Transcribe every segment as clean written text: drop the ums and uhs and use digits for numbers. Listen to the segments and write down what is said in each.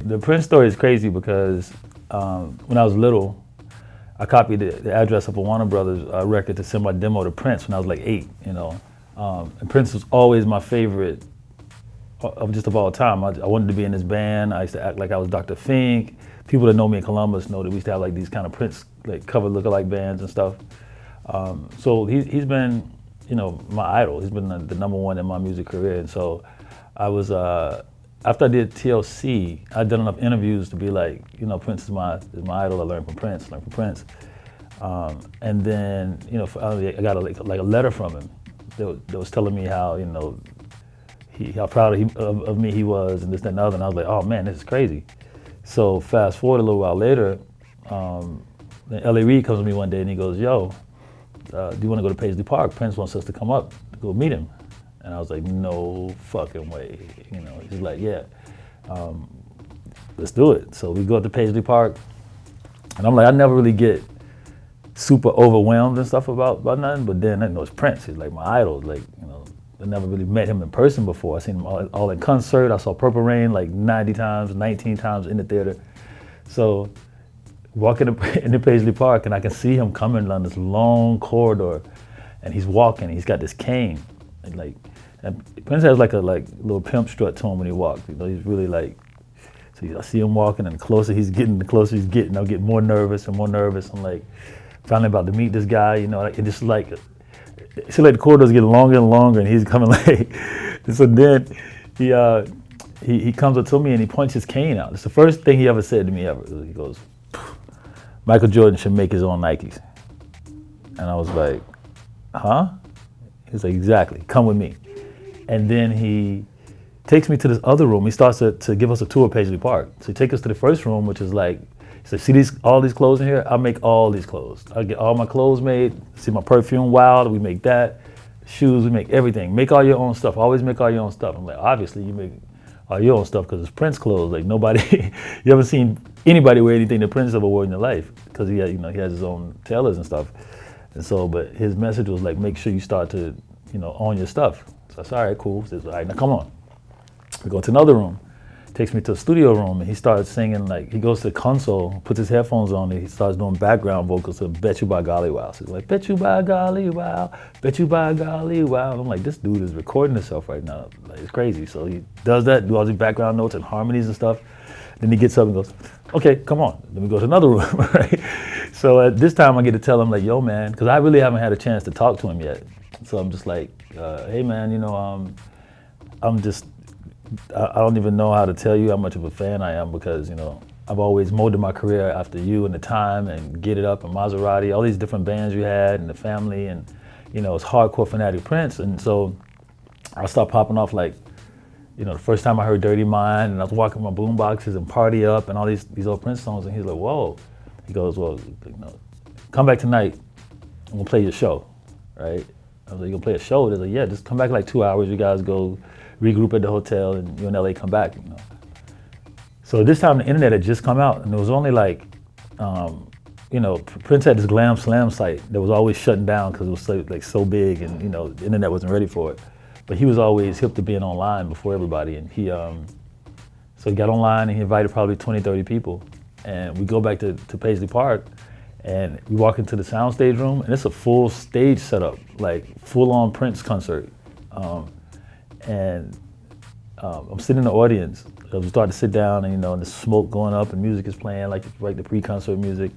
The Prince story is crazy because when I was little, I copied the address of a Warner Brothers record to send my demo to Prince when I was like 8, you know. And Prince was always my favorite of all time. I wanted to be in this band. I used to act like I was Dr. Fink. People that know me in Columbus know that we used to have like these kind of Prince like cover lookalike bands and stuff. So he's been, you know, my idol. He's been the number one in my music career. And so I was, after I did TLC, I'd done enough interviews to be like, you know, Prince is my idol. I learned from Prince. And then, you know, I got a letter from him that was telling me how, you know, how proud of me he was and this, that, and the other. And I was like, oh man, this is crazy. So fast forward a little while later, then L.A. Reid comes to me one day and he goes, yo, do you want to go to Paisley Park? Prince wants us to come up to go meet him. And I was like, no fucking way. You know, he's like, yeah, let's do it. So we go up to Paisley Park, and I'm like, I never really get super overwhelmed and stuff about nothing, but then I know it's Prince. He's like my idol. Like, you know, I never really met him in person before. I seen him all in concert. I saw Purple Rain like 90 times, 19 times in the theater. So walking in the Paisley Park, and I can see him coming down this long corridor, and he's walking. He's got this cane, and Prince has like a little pimp strut to him when he walks. You know, he's really like. So I see him walking, and the closer he's getting, I'm getting more nervous and more nervous. I'm like, finally about to meet this guy. You know, and just like, it's like the corridor's getting longer and longer, and he's coming like. So then he comes up to me and he points his cane out. It's the first thing he ever said to me ever. He goes, Michael Jordan should make his own Nikes. And I was like, huh? He's like, exactly, come with me. And then he takes me to this other room. He starts to give us a tour of Paisley Park. So he takes us to the first room, which is like, he said, see all these clothes in here? I'll make all these clothes. I'll get all my clothes made. See my perfume, Wild, we make that. Shoes, we make everything. Make all your own stuff. Always make all your own stuff. I'm like, obviously you make all your own stuff because it's Prince clothes. Like nobody, you haven't seen anybody wear anything that Prince ever wore in their life because he has his own tailors and stuff. And so, but his message was like, make sure you start to, own your stuff. So I said, all right, cool. He says, all right, now come on. We go to another room. Takes me to a studio room, and he starts singing, like, he goes to the console, puts his headphones on, and he starts doing background vocals to Bet You By Golly Wow. So he's like, bet you by golly wow, bet you by golly wow. And I'm like, this dude is recording himself right now. Like, it's crazy. So he does that, do all these background notes and harmonies and stuff. Then he gets up and goes, okay, come on. Then we go to another room, right? So at this time I get to tell him, like, yo, man, because I really haven't had a chance to talk to him yet. So I'm just like, hey, man, I don't even know how to tell you how much of a fan I am because, I've always molded my career after you and The Time and Get It Up and Maserati, all these different bands you had and The Family and, it's hardcore fanatic Prince. And so I'll start popping off like, the first time I heard Dirty Mind and I was walking my boom boxes and Party Up and all these old Prince songs, and he's like, whoa. He goes, well, come back tonight and we'll play your show, right? I was like, you gonna play a show? They're like, yeah, just come back in like 2 hours. You guys go regroup at the hotel and you're in LA, come back, So this time the internet had just come out and it was only like, Prince had this Glam Slam site that was always shutting down because it was so big and, the internet wasn't ready for it. But he was always hip to being online before everybody. And so he got online and he invited probably 20, 30 people. And we go back to Paisley Park and we walk into the soundstage room and it's a full stage setup, like full on Prince concert. And I'm sitting in the audience. We start to sit down and, and the smoke going up and music is playing, like the pre-concert music.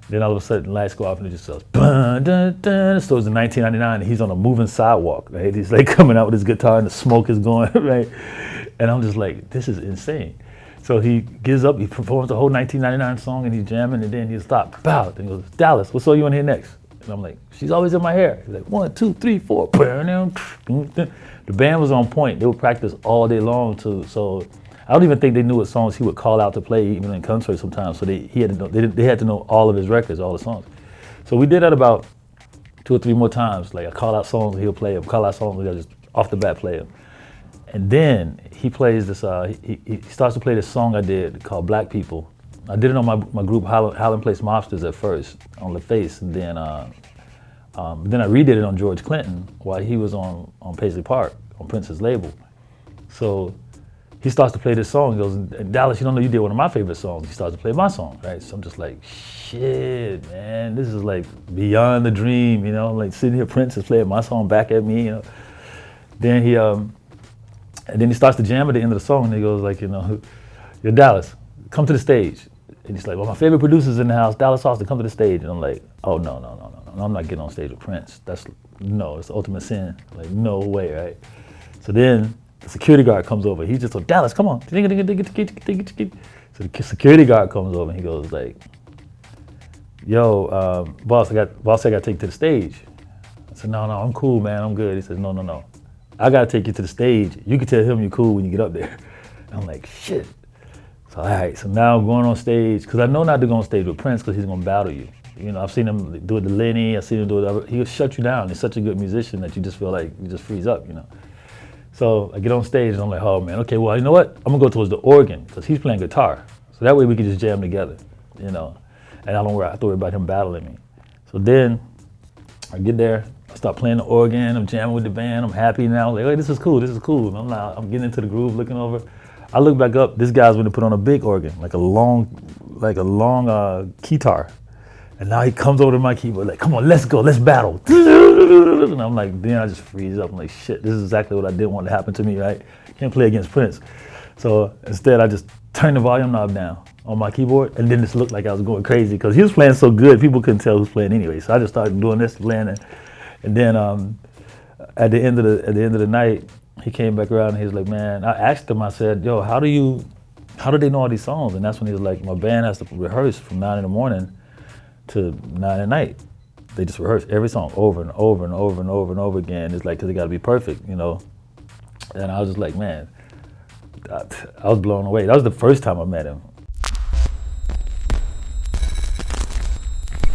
Then all of a sudden, lights go off and it just says, dun, dun, dun. So it's in 1999 and he's on a moving sidewalk, right? He's like coming out with his guitar and the smoke is going, right? And I'm just like, this is insane. So he gives up, he performs the whole 1999 song and he's jamming and then he stops, bow, and he goes, Dallas, what song you want to hear next? And I'm like, She's Always in My Hair. He's like, 1, 2, 3, 4. The band was on point. They would practice all day long so I don't even think they knew what songs he would call out to play even in concerts sometimes. So they had to know all of his records, all the songs. So we did that about 2 or 3 more times. Like I call out songs and he'll play them, call out songs and he'll just off the bat play them. And then he plays this, he starts to play this song I did called Black People. I did it on my group Highland Place Mobsters at first on LaFace, and then I redid it on George Clinton while he was on Paisley Park on Prince's label. So he starts to play this song. He goes, Dallas, you don't know you did one of my favorite songs. He starts to play my song, right? So I'm just like, shit, man, this is like beyond the dream, you know? Like sitting here, Prince is playing my song back at me, you know? Then and then he starts to jam at the end of the song, and he goes like, you know, yo, Dallas, come to the stage. And he's like, well, my favorite producer's in the house, Dallas Austin, come to the stage. And I'm like, oh, no, I'm not getting on stage with Prince. It's the ultimate sin. Like, no way, right? So then the security guard comes over. He's just like, Dallas, come on. So the security guard comes over and he goes like, yo, boss, I got to take you to the stage. I said, no, I'm cool, man, I'm good. He says, no. I got to take you to the stage. You can tell him you're cool when you get up there. And I'm like, shit. So, all right, so now I'm going on stage, because I know not to go on stage with Prince because he's going to battle you. You know, I've seen him do it to Lenny, I've seen him do it, he'll shut you down. He's such a good musician that you just feel like you just freeze up, you know. So I get on stage and I'm like, oh man, okay, well, you know what? I'm gonna go towards the organ because he's playing guitar. So that way we can just jam together, you know. And I don't have to worry about him battling me. So then I get there, I start playing the organ, I'm jamming with the band, I'm happy now. Like, hey, this is cool. And I'm getting into the groove, looking over. I look back up, this guy's gonna put on a big organ, like a long keytar. And now he comes over to my keyboard like, come on, let's go, let's battle. And I'm like, then I just freeze up. I'm like, shit, this is exactly what I didn't want to happen to me, right? Can't play against Prince. So instead, I just turned the volume knob down on my keyboard, and then this looked like I was going crazy because he was playing so good, people couldn't tell who's playing anyway. So I just started doing this, playing it. And then at the end of the night, he came back around and he was like, man, I asked him, I said, yo, how do they know all these songs? And that's when he was like, my band has to rehearse from 9 in the morning to 9 at night. They just rehearse every song over and over and over and over and over again. It's like, because they got to be perfect, you know. And I was just like, man, I was blown away. That was the first time I met him.